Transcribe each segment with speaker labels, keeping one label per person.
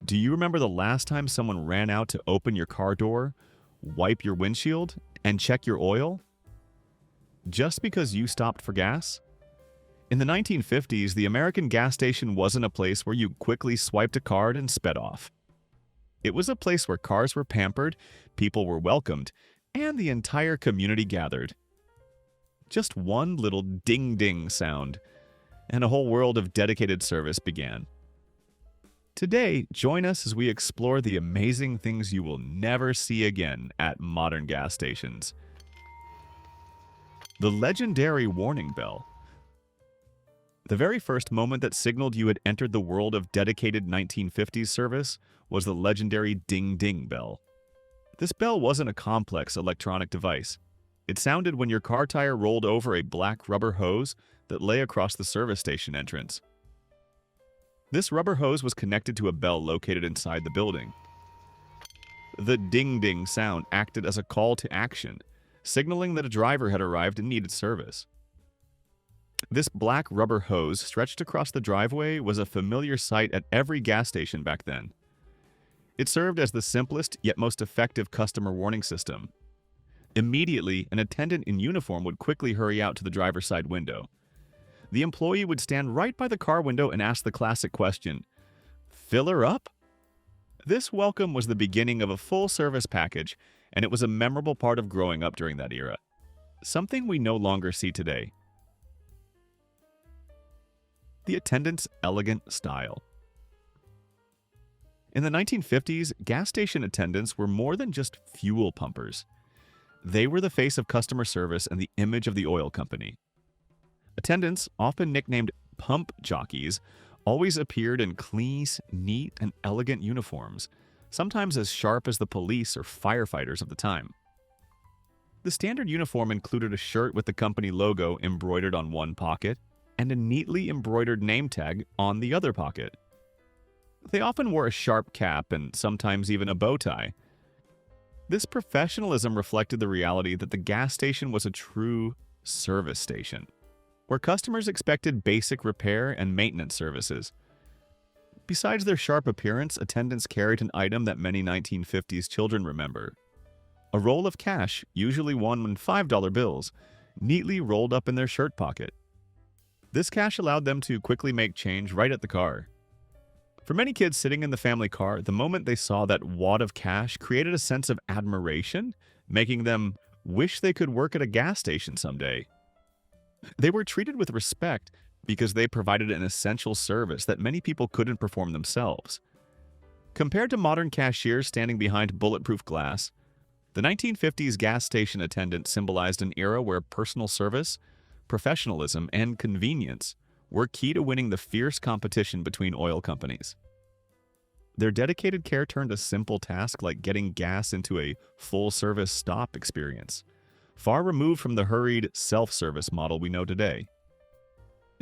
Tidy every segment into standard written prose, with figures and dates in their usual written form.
Speaker 1: Do you remember the last time someone ran out to open your car door, wipe your windshield, and check your oil? Just because you stopped for gas? In the 1950s, the American gas station wasn't a place where you quickly swiped a card and sped off. It was a place where cars were pampered, people were welcomed, and the entire community gathered. Just one little ding-ding sound, and a whole world of dedicated service began. Today, join us as we explore the amazing things you will never see again at modern gas stations. The legendary warning bell. The very first moment that signaled you had entered the world of dedicated 1950s service was the legendary ding-ding bell. This bell wasn't a complex electronic device. It sounded when your car tire rolled over a black rubber hose that lay across the service station entrance. This rubber hose was connected to a bell located inside the building. The ding-ding sound acted as a call to action, signaling that a driver had arrived and needed service. This black rubber hose stretched across the driveway was a familiar sight at every gas station back then. It served as the simplest yet most effective customer warning system. Immediately, an attendant in uniform would quickly hurry out to the driver's side window. The employee would stand right by the car window and ask the classic question, "Fill her up?" This welcome was the beginning of a full-service package, and it was a memorable part of growing up during that era. Something we no longer see today. The attendant's elegant style. In the 1950s, gas station attendants were more than just fuel pumpers. They were the face of customer service and the image of the oil company. Attendants, often nicknamed pump jockeys, always appeared in clean, neat, and elegant uniforms, sometimes as sharp as the police or firefighters of the time. The standard uniform included a shirt with the company logo embroidered on one pocket and a neatly embroidered name tag on the other pocket. They often wore a sharp cap and sometimes even a bow tie. This professionalism reflected the reality that the gas station was a true service station, where customers expected basic repair and maintenance services. Besides their sharp appearance, attendants carried an item that many 1950s children remember. A roll of cash, usually $1 and $5 bills, neatly rolled up in their shirt pocket. This cash allowed them to quickly make change right at the car. For many kids sitting in the family car, the moment they saw that wad of cash created a sense of admiration, making them wish they could work at a gas station someday. They were treated with respect because they provided an essential service that many people couldn't perform themselves. Compared to modern cashiers standing behind bulletproof glass, the 1950s gas station attendant symbolized an era where personal service, professionalism, and convenience were key to winning the fierce competition between oil companies. Their dedicated care turned a simple task like getting gas into a full-service stop experience, far removed from the hurried self-service model we know today.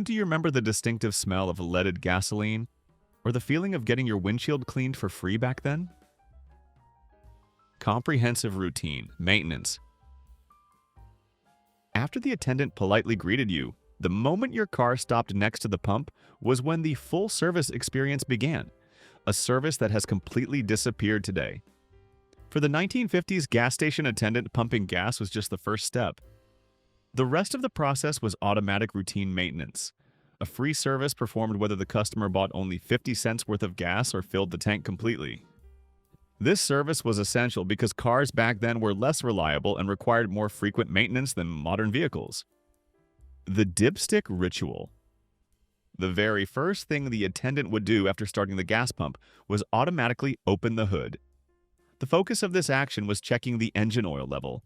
Speaker 1: Do you remember the distinctive smell of leaded gasoline, or the feeling of getting your windshield cleaned for free back then? Comprehensive routine, maintenance. After the attendant politely greeted you, the moment your car stopped next to the pump was when the full-service experience began, a service that has completely disappeared today. For the 1950s, gas station attendant, pumping gas was just the first step. The rest of the process was automatic routine maintenance, a free service performed whether the customer bought only 50 cents worth of gas or filled the tank completely. This service was essential because cars back then were less reliable and required more frequent maintenance than modern vehicles. The dipstick ritual. The very first thing the attendant would do after starting the gas pump was automatically open the hood. The focus of this action was checking the engine oil level,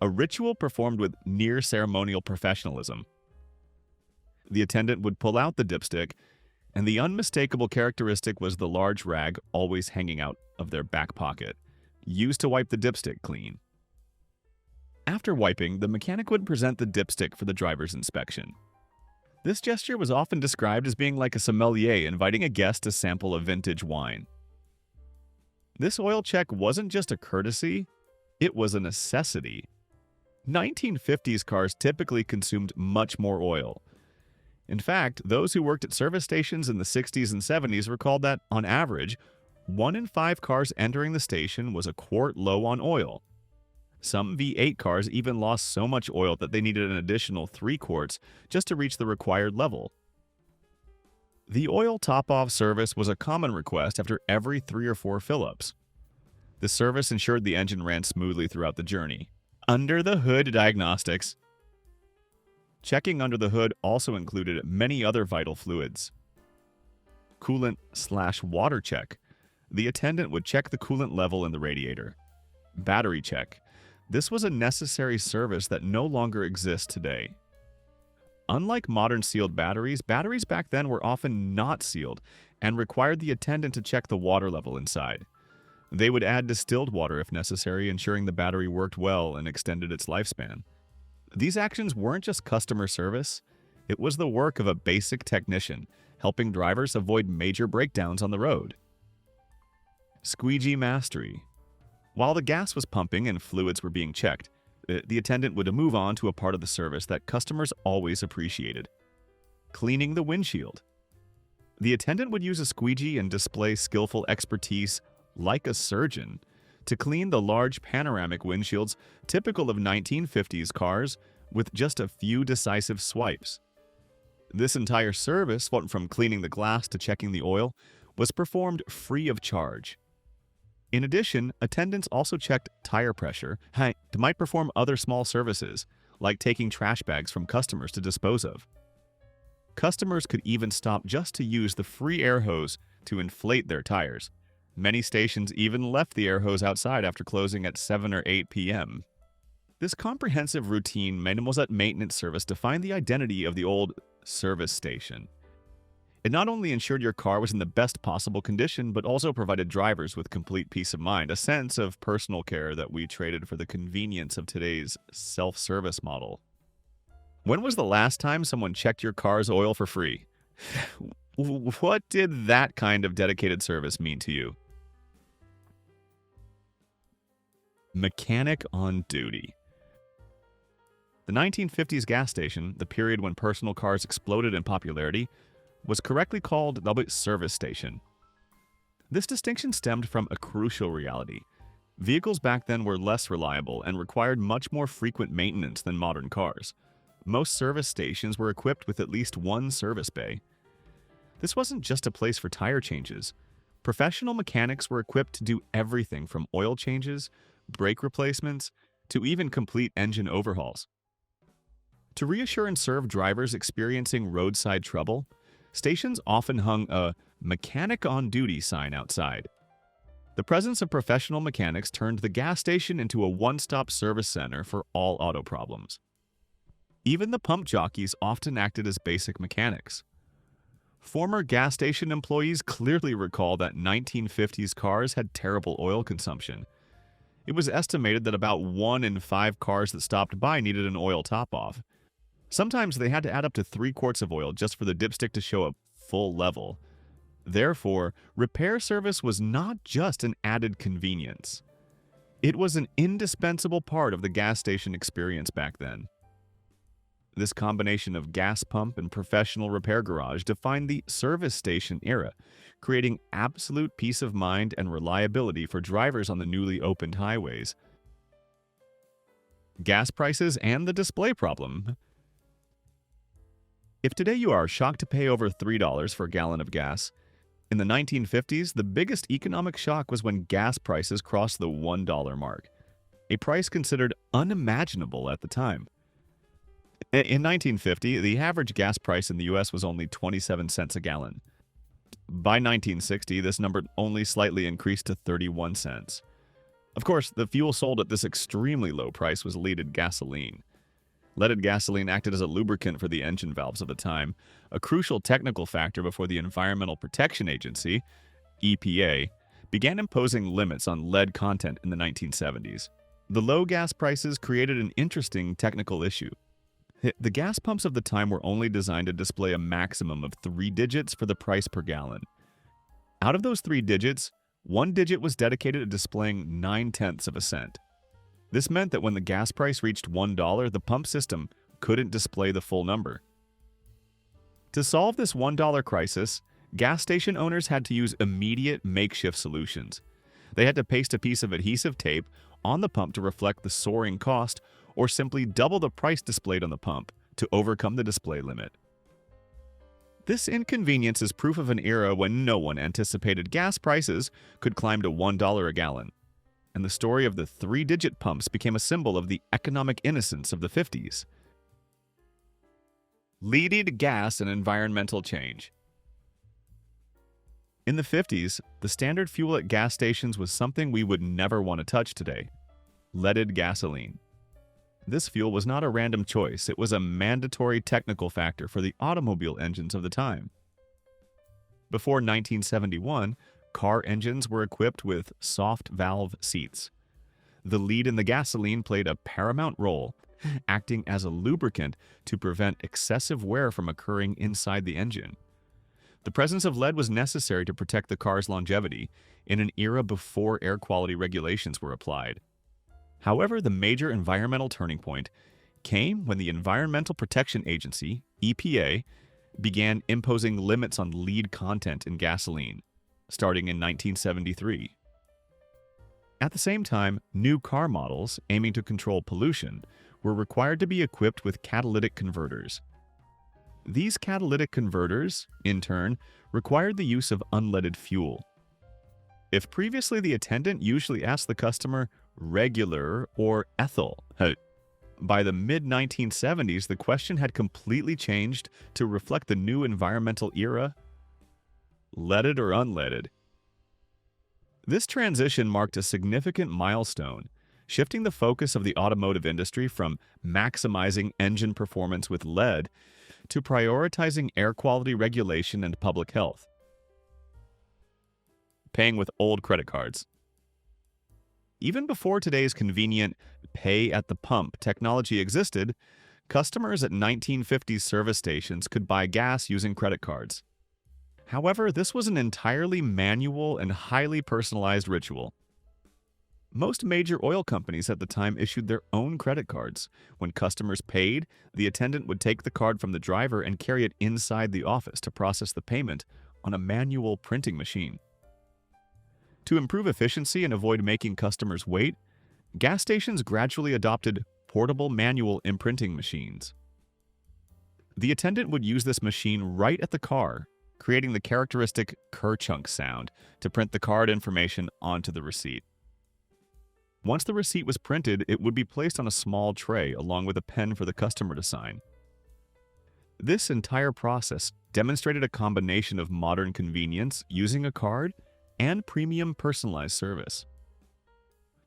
Speaker 1: a ritual performed with near-ceremonial professionalism. The attendant would pull out the dipstick, and the unmistakable characteristic was the large rag always hanging out of their back pocket, used to wipe the dipstick clean. After wiping, the mechanic would present the dipstick for the driver's inspection. This gesture was often described as being like a sommelier inviting a guest to sample a vintage wine. This oil check wasn't just a courtesy, it was a necessity. 1950s cars typically consumed much more oil. In fact, those who worked at service stations in the 60s and 70s recalled that, on average, 1 in 5 cars entering the station was a quart low on oil. Some V8 cars even lost so much oil that they needed an additional 3 quarts just to reach the required level. The oil top-off service was a common request after every 3 or 4 fill-ups. The service ensured the engine ran smoothly throughout the journey. Under the hood diagnostics. Checking under the hood also included many other vital fluids. Coolant/water check. The attendant would check the coolant level in the radiator. Battery check. This was a necessary service that no longer exists today. Unlike modern sealed batteries, batteries back then were often not sealed and required the attendant to check the water level inside. They would add distilled water if necessary, ensuring the battery worked well and extended its lifespan. These actions weren't just customer service, it was the work of a basic technician, helping drivers avoid major breakdowns on the road. Squeegee mastery. While the gas was pumping and fluids were being checked, the attendant would move on to a part of the service that customers always appreciated: cleaning the windshield. The attendant would use a squeegee and display skillful expertise, like a surgeon, to clean the large panoramic windshields typical of 1950s cars with just a few decisive swipes. This entire service, from cleaning the glass to checking the oil, was performed free of charge. In addition, attendants also checked tire pressure and might perform other small services, like taking trash bags from customers to dispose of. Customers could even stop just to use the free air hose to inflate their tires. Many stations even left the air hose outside after closing at 7 or 8 p.m. This comprehensive routine maintenance service defined the identity of the old service station. It not only ensured your car was in the best possible condition, but also provided drivers with complete peace of mind, a sense of personal care that we traded for the convenience of today's self-service model. When was the last time someone checked your car's oil for free? What did that kind of dedicated service mean to you? Mechanic on duty. The 1950s gas station, the period when personal cars exploded in popularity, was correctly called the service station. This distinction stemmed from a crucial reality. Vehicles back then were less reliable and required much more frequent maintenance than modern cars. Most service stations were equipped with at least one service bay. This wasn't just a place for tire changes. Professional mechanics were equipped to do everything from oil changes, brake replacements, to even complete engine overhauls. To reassure and serve drivers experiencing roadside trouble, stations often hung a "mechanic on duty" sign outside. The presence of professional mechanics turned the gas station into a one-stop service center for all auto problems. Even the pump jockeys often acted as basic mechanics. Former gas station employees clearly recall that 1950s cars had terrible oil consumption. It was estimated that about 1 in 5 cars that stopped by needed an oil top-off. Sometimes they had to add up to 3 quarts of oil just for the dipstick to show a full level. Therefore, repair service was not just an added convenience. It was an indispensable part of the gas station experience back then. This combination of gas pump and professional repair garage defined the service station era, creating absolute peace of mind and reliability for drivers on the newly opened highways. Gas prices and the display problem. If today you are shocked to pay over $3 for a gallon of gas, in the 1950s, the biggest economic shock was when gas prices crossed the $1 mark, a price considered unimaginable at the time. In 1950, the average gas price in the U.S. was only 27 cents a gallon. By 1960, this number only slightly increased to 31 cents. Of course, the fuel sold at this extremely low price was leaded gasoline. Leaded gasoline acted as a lubricant for the engine valves of the time, a crucial technical factor before the Environmental Protection Agency, EPA, began imposing limits on lead content in the 1970s. The low gas prices created an interesting technical issue. The gas pumps of the time were only designed to display a maximum of 3 digits for the price per gallon. Out of those 3 digits, 1 digit was dedicated to displaying 9/10 of a cent. This meant that when the gas price reached $1, the pump system couldn't display the full number. To solve this $1 crisis, Gas station owners had to use immediate makeshift solutions. They had to paste a piece of adhesive tape on the pump to reflect the soaring cost, or simply double the price displayed on the pump to overcome the display limit. This inconvenience is proof of an era when no one anticipated gas prices could climb to $1 a gallon, and the story of the three-digit pumps became a symbol of the economic innocence of the 50s. Leading gas and environmental change. In the 50s, the standard fuel at gas stations was something we would never want to touch today: leaded gasoline. This fuel was not a random choice, it was a mandatory technical factor for the automobile engines of the time. Before 1971, car engines were equipped with soft valve seats. The lead in the gasoline played a paramount role, acting as a lubricant to prevent excessive wear from occurring inside the engine. The presence of lead was necessary to protect the car's longevity in an era before air quality regulations were applied. However, the major environmental turning point came when the Environmental Protection Agency, EPA, began imposing limits on lead content in gasoline, starting in 1973. At the same time, new car models aiming to control pollution were required to be equipped with catalytic converters. These catalytic converters, in turn, required the use of unleaded fuel. If previously the attendant usually asked the customer regular or ethyl, by the mid-1970s the question had completely changed to reflect the new environmental era: leaded or unleaded. This transition marked a significant milestone, shifting the focus of the automotive industry from maximizing engine performance with lead to prioritizing air quality regulation and public health. Paying with old credit cards. Even before today's convenient pay-at-the-pump technology existed, customers at 1950s service stations could buy gas using credit cards. However, this was an entirely manual and highly personalized ritual. Most major oil companies at the time issued their own credit cards. When customers paid, the attendant would take the card from the driver and carry it inside the office to process the payment on a manual printing machine. To improve efficiency and avoid making customers wait, gas stations gradually adopted portable manual imprinting machines. The attendant would use this machine right at the car, creating the characteristic kerchunk sound to print the card information onto the receipt. Once the receipt was printed, it would be placed on a small tray along with a pen for the customer to sign. This entire process demonstrated a combination of modern convenience using a card and premium personalized service.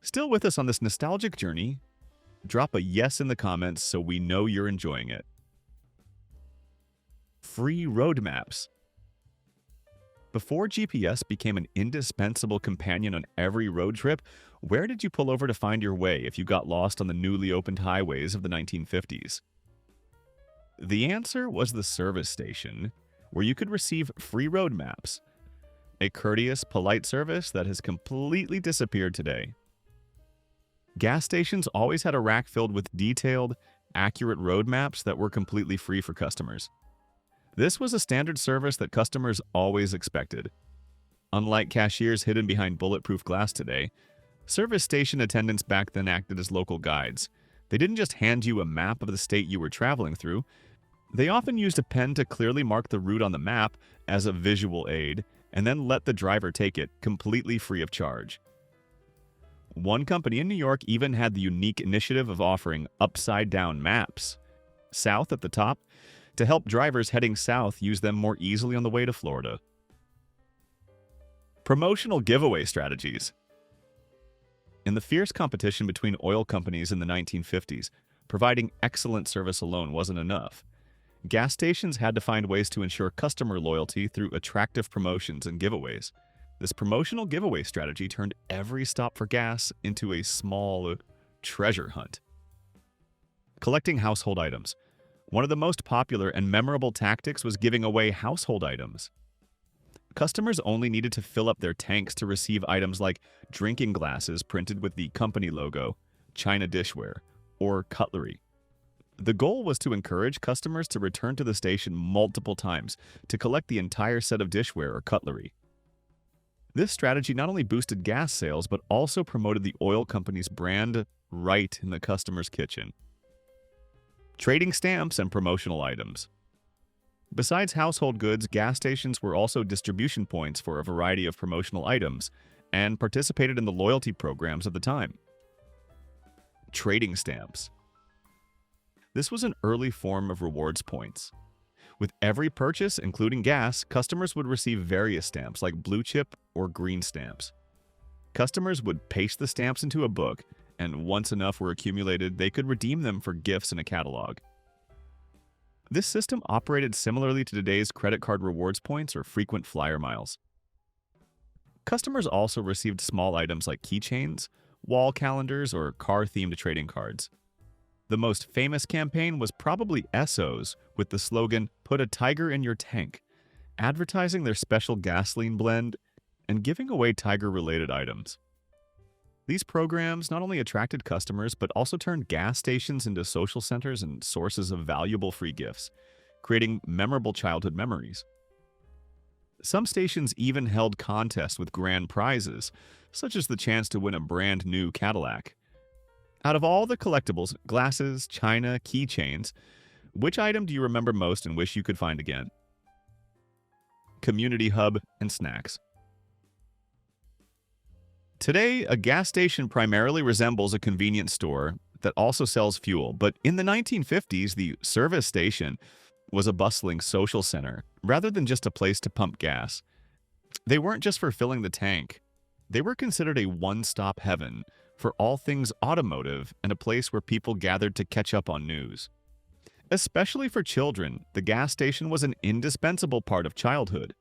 Speaker 1: Still with us on this nostalgic journey? Drop a yes in the comments so we know you're enjoying it. Free road maps. Before GPS became an indispensable companion on every road trip, where did you pull over to find your way if you got lost on the newly opened highways of the 1950s? The answer was the service station, where you could receive free road maps, a courteous, polite service that has completely disappeared today. Gas stations always had a rack filled with detailed, accurate road maps that were completely free for customers. This was a standard service that customers always expected. Unlike cashiers hidden behind bulletproof glass today, service station attendants back then acted as local guides. They didn't just hand you a map of the state you were traveling through. They often used a pen to clearly mark the route on the map as a visual aid, and then let the driver take it completely free of charge. One company in New York even had the unique initiative of offering upside-down maps, south at the top, to help drivers heading south use them more easily on the way to Florida. Promotional giveaway strategies. In the fierce competition between oil companies in the 1950s, providing excellent service alone wasn't enough. Gas stations had to find ways to ensure customer loyalty through attractive promotions and giveaways. This promotional giveaway strategy turned every stop for gas into a small treasure hunt. Collecting household items. One of the most popular and memorable tactics was giving away household items. Customers only needed to fill up their tanks to receive items like drinking glasses printed with the company logo, china dishware, or cutlery. The goal was to encourage customers to return to the station multiple times to collect the entire set of dishware or cutlery. This strategy not only boosted gas sales, but also promoted the oil company's brand right in the customer's kitchen. Trading stamps and promotional items. Besides household goods, gas stations were also distribution points for a variety of promotional items and participated in the loyalty programs of the time. Trading stamps. This was an early form of rewards points. With every purchase, including gas, customers would receive various stamps like blue chip or green stamps. Customers would paste the stamps into a book, and once enough were accumulated, they could redeem them for gifts in a catalog. This system operated similarly to today's credit card rewards points or frequent flyer miles. Customers also received small items like keychains, wall calendars, or car-themed trading cards. The most famous campaign was probably Esso's with the slogan, "Put a tiger in your tank," advertising their special gasoline blend and giving away tiger-related items. These programs not only attracted customers, but also turned gas stations into social centers and sources of valuable free gifts, creating memorable childhood memories. Some stations even held contests with grand prizes, such as the chance to win a brand new Cadillac. Out of all the collectibles, glasses, china, keychains, which item do you remember most and wish you could find again? Community hub and snacks. Today, a gas station primarily resembles a convenience store that also sells fuel, but in the 1950s, the service station was a bustling social center rather than just a place to pump gas. They weren't just for filling the tank. They were considered a one-stop heaven for all things automotive and a place where people gathered to catch up on news. Especially for children, the gas station was an indispensable part of childhood.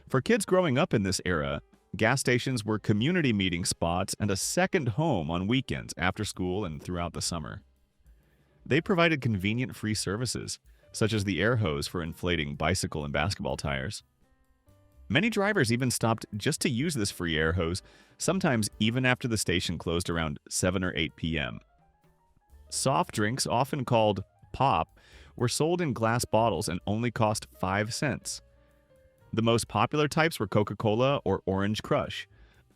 Speaker 1: For kids growing up in this era, gas stations were community meeting spots and a second home on weekends, after school, and throughout the summer. They provided convenient free services, such as the air hose for inflating bicycle and basketball tires. Many drivers even stopped just to use this free air hose, sometimes even after the station closed around 7 or 8 p.m. Soft drinks, often called pop, were sold in glass bottles and only cost 5 cents. The most popular types were Coca-Cola or Orange Crush.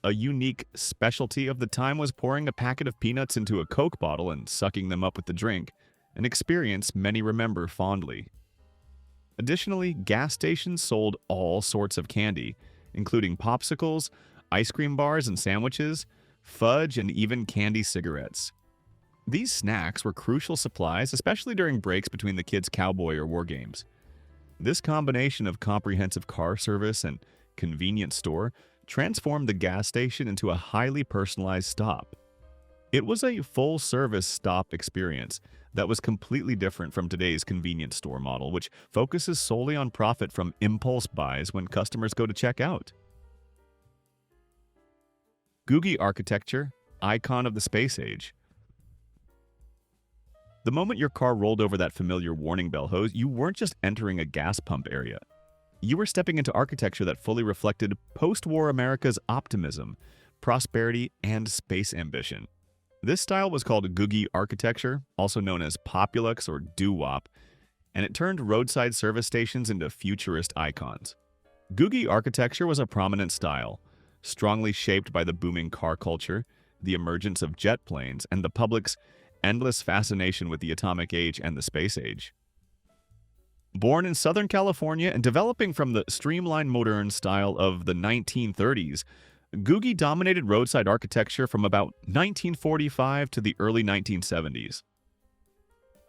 Speaker 1: A unique specialty of the time was pouring a packet of peanuts into a Coke bottle and sucking them up with the drink, an experience many remember fondly. Additionally, gas stations sold all sorts of candy, including popsicles, ice cream bars and sandwiches, fudge, and even candy cigarettes. These snacks were crucial supplies, especially during breaks between the kids' cowboy or war games. This combination of comprehensive car service and convenience store transformed the gas station into a highly personalized stop. It was a full-service stop experience that was completely different from today's convenience store model, which focuses solely on profit from impulse buys when customers go to check out. Googie architecture, icon of the space age. The moment your car rolled over that familiar warning bell hose, you weren't just entering a gas pump area. You were stepping into architecture that fully reflected post-war America's optimism, prosperity, and space ambition. This style was called Googie architecture, also known as Populux or doo-wop, and it turned roadside service stations into futurist icons. Googie architecture was a prominent style, strongly shaped by the booming car culture, the emergence of jet planes, and the public's endless fascination with the atomic age and the space age. Born in Southern California and developing from the streamlined modern style of the 1930s, Googie dominated roadside architecture from about 1945 to the early 1970s.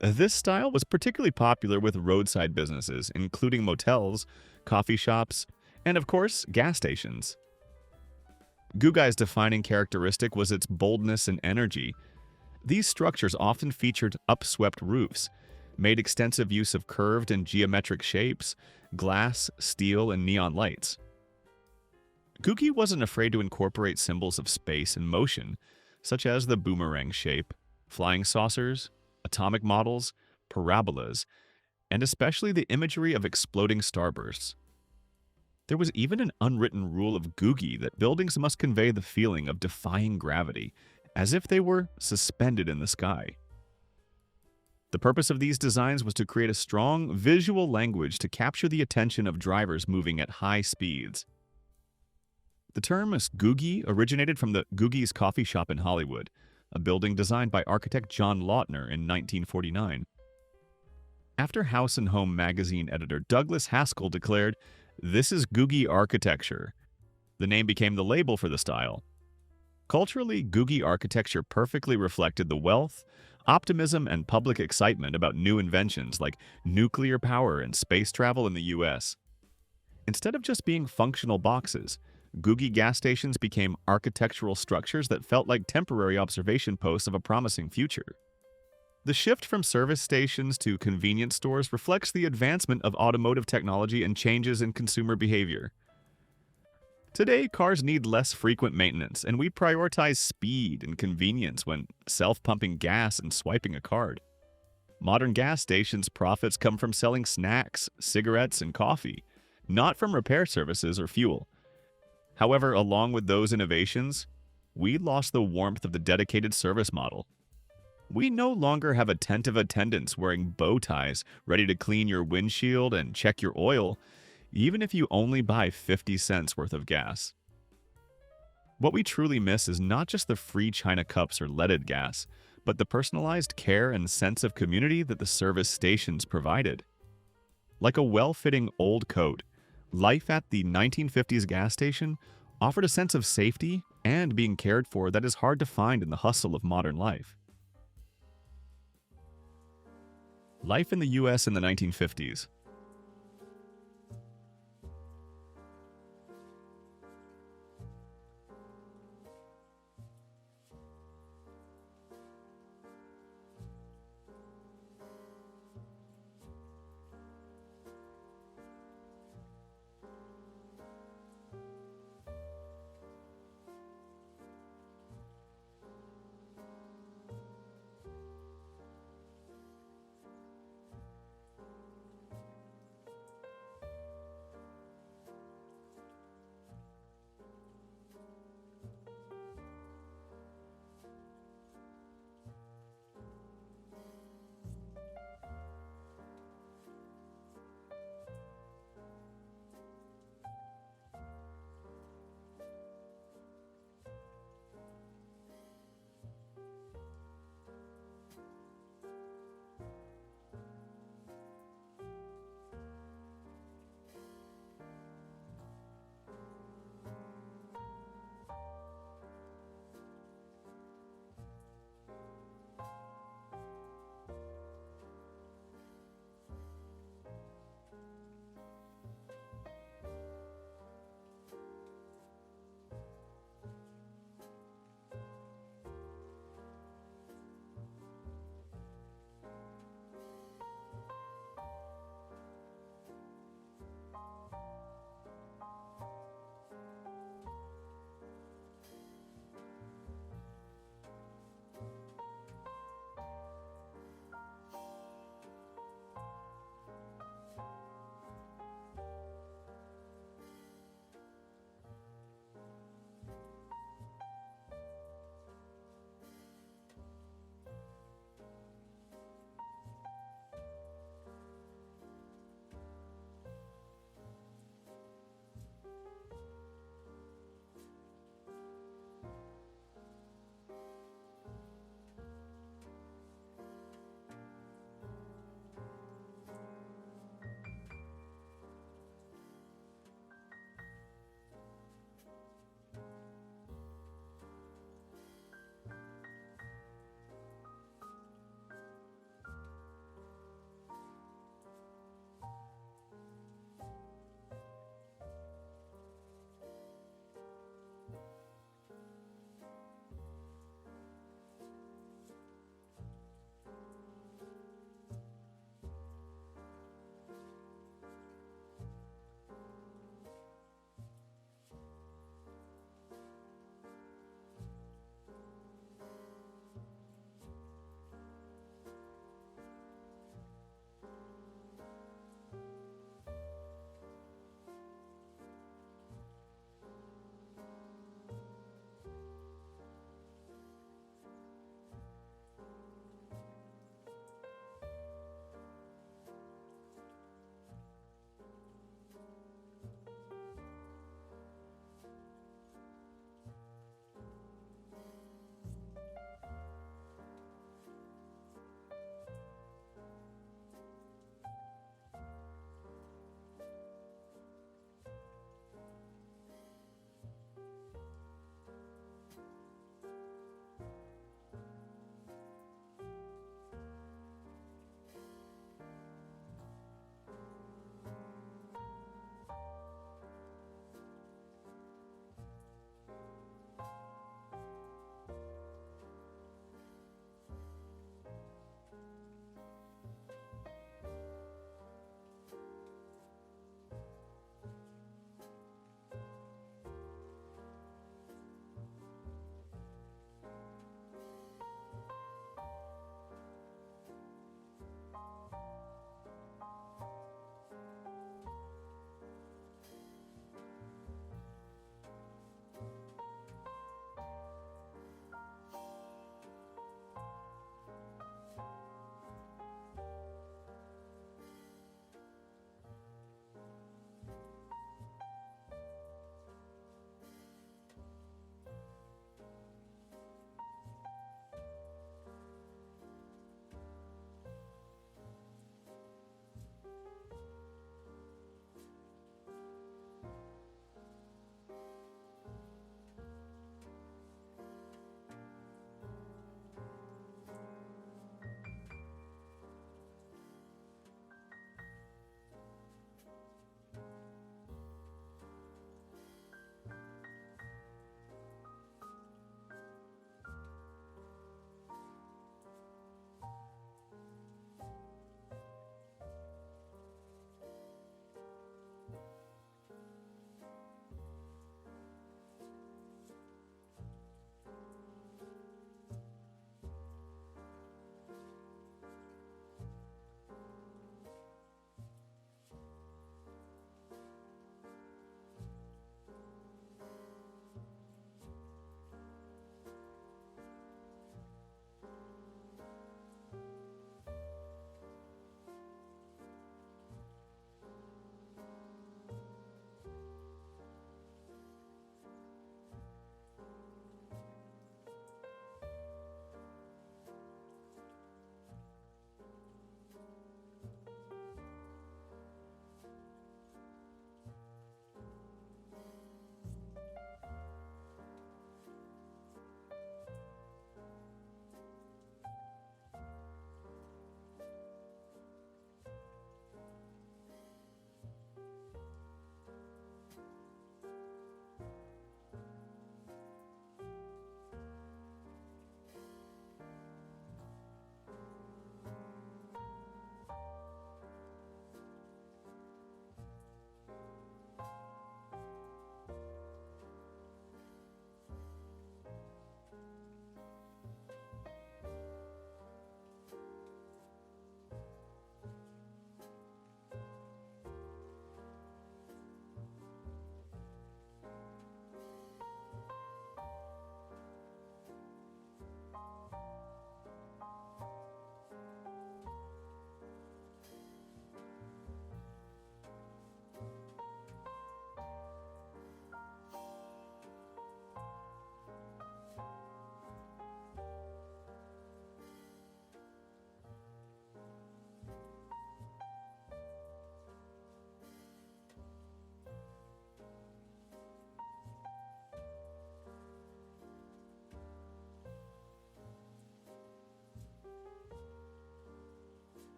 Speaker 1: This style was particularly popular with roadside businesses, including motels, coffee shops, and of course, gas stations. Googie's defining characteristic was its boldness and energy. These structures often featured upswept roofs, made extensive use of curved and geometric shapes, glass, steel, and neon lights. Googie wasn't afraid to incorporate symbols of space and motion, such as the boomerang shape, flying saucers, atomic models, parabolas, and especially the imagery of exploding starbursts. There was even an unwritten rule of Googie that buildings must convey the feeling of defying gravity, as if they were suspended in the sky. The purpose of these designs was to create a strong visual language to capture the attention of drivers moving at high speeds. The term Googie originated from the Googie's coffee shop in Hollywood, a building designed by architect John Lautner in 1949. After House and Home magazine editor Douglas Haskell declared, "This is Googie architecture," the name became the label for the style. Culturally, Googie architecture perfectly reflected the wealth, optimism, and public excitement about new inventions like nuclear power and space travel in the US. Instead of just being functional boxes, Googie gas stations became architectural structures that felt like temporary observation posts of a promising future. The shift from service stations to convenience stores reflects the advancement of automotive technology and changes in consumer behavior. Today, cars need less frequent maintenance, and we prioritize speed and convenience when self-pumping gas and swiping a card. Modern gas stations' profits come from selling snacks, cigarettes, and coffee, not from repair services or fuel. However, along with those innovations, we lost the warmth of the dedicated service model. We no longer have attentive attendants wearing bow ties, ready to clean your windshield and check your oil, even if you only buy 50 cents worth of gas. What we truly miss is not just the free China cups or leaded gas, but the personalized care and sense of community that the service stations provided. Like a well-fitting old coat, life at the 1950s gas station offered a sense of safety and being cared for that is hard to find in the hustle of modern life. Life in the US in the 1950s.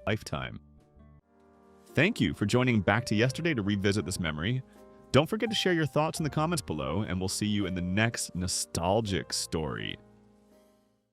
Speaker 1: lifetime. Thank you for joining Back to Yesterday to revisit this memory. Don't forget to share your thoughts in the comments below, and we'll see you in the next nostalgic story.